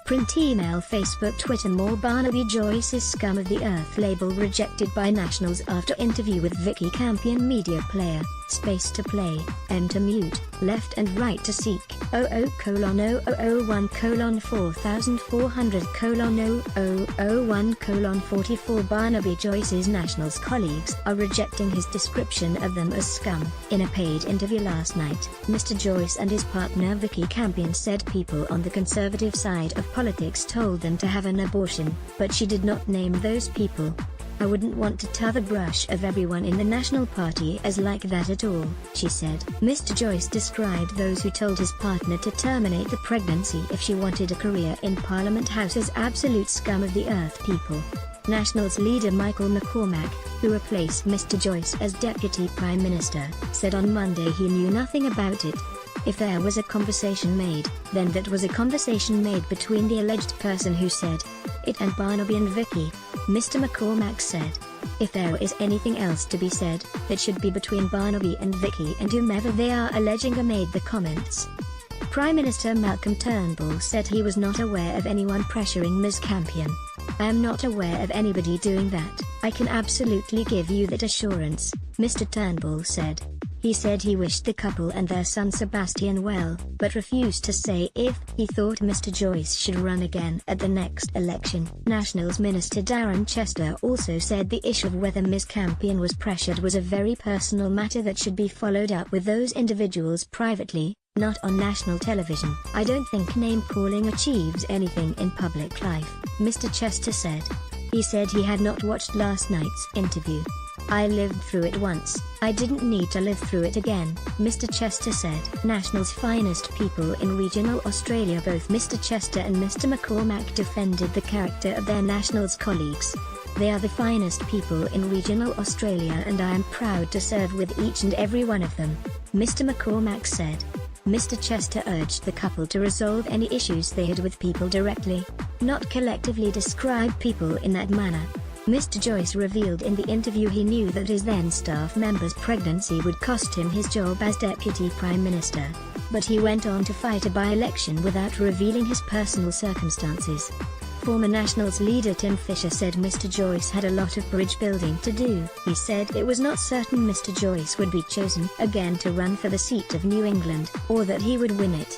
Print email Facebook Twitter more Barnaby Joyce's Scum of the Earth label rejected by Nationals after interview with Vikki Camp. Media player, space to play, enter mute, left and right to seek, 00:001:4400:0001:44 Barnaby Joyce's Nationals colleagues are rejecting his description of them as scum. In a paid interview last night, Mr. Joyce and his partner Vikki Camp said people on the conservative side of politics told them to have an abortion, but she did not name those people. "I wouldn't want to tar the brush of everyone in the National Party as like that at all," she said. Mr. Joyce described those who told his partner to terminate the pregnancy if she wanted a career in Parliament House as absolute scum of the earth people. Nationals leader Michael McCormack, who replaced Mr. Joyce as Deputy Prime Minister, said on Monday he knew nothing about it. "If there was a conversation made, then that was a conversation made between the alleged person who said it and Barnaby and Vikki," Mr. McCormack said. "If there is anything else to be said, that should be between Barnaby and Vikki and whomever they are alleging made the comments." Prime Minister Malcolm Turnbull said he was not aware of anyone pressuring Ms. Campion. "I am not aware of anybody doing that, I can absolutely give you that assurance," Mr. Turnbull said. He said he wished the couple and their son Sebastian well, but refused to say if he thought Mr. Joyce should run again at the next election. Nationals Minister Darren Chester also said the issue of whether Ms. Campion was pressured was a very personal matter that should be followed up with those individuals privately, not on national television. "I don't think name-calling achieves anything in public life," Mr. Chester said. He said he had not watched last night's interview. "I lived through it once, I didn't need to live through it again," Mr. Chester said. Nationals' finest people in regional Australia. Both Mr. Chester and Mr. McCormack defended the character of their Nationals colleagues. "They are the finest people in regional Australia and I am proud to serve with each and every one of them," Mr. McCormack said. Mr. Chester urged the couple to resolve any issues they had with people directly, not collectively describe people in that manner. Mr. Joyce revealed in the interview he knew that his then staff member's pregnancy would cost him his job as Deputy Prime Minister, but he went on to fight a by-election without revealing his personal circumstances. Former Nationals leader Tim Fischer said Mr. Joyce had a lot of bridge building to do. He said it was not certain Mr. Joyce would be chosen again to run for the seat of New England, or that he would win it.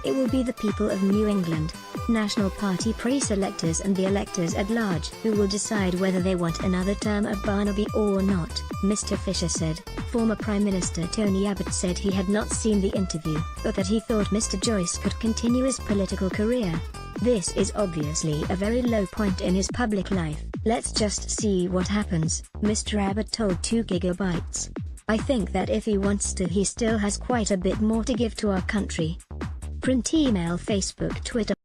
"It will be the people of New England, National Party pre-selectors and the electors at large who will decide whether they want another term of Barnaby or not," Mr. Fischer said. Former Prime Minister Tony Abbott said he had not seen the interview, but that he thought Mr. Joyce could continue his political career. "This is obviously a very low point in his public life, let's just see what happens," Mr. Abbott told 2GB. "I think that if he wants to he still has quite a bit more to give to our country." Print email Facebook Twitter